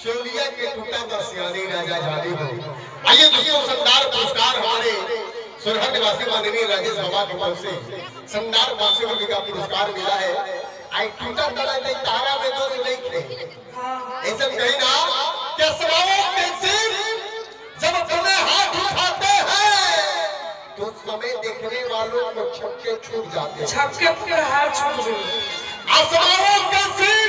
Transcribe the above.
चोलिया के टूटा बसियानी राजा जानी हो। आइए दोस्तों, शानदार पुरस्कार हमारे सुरहर निवासी माननीय राजेश बाबा की तरफ से शानदार 500 रुपए का पुरस्कार मिला है। आई टूटा तला नहीं तारा में दोष नहीं थे, ऐसा कहीं ना क्या समाओं के सिर जब अपने हाथ उठाते हैं तो समय देखने वालों को छक्के छूट जाते हैं, छक्के पूरे हाथ छूट गए। आसमानों के सिर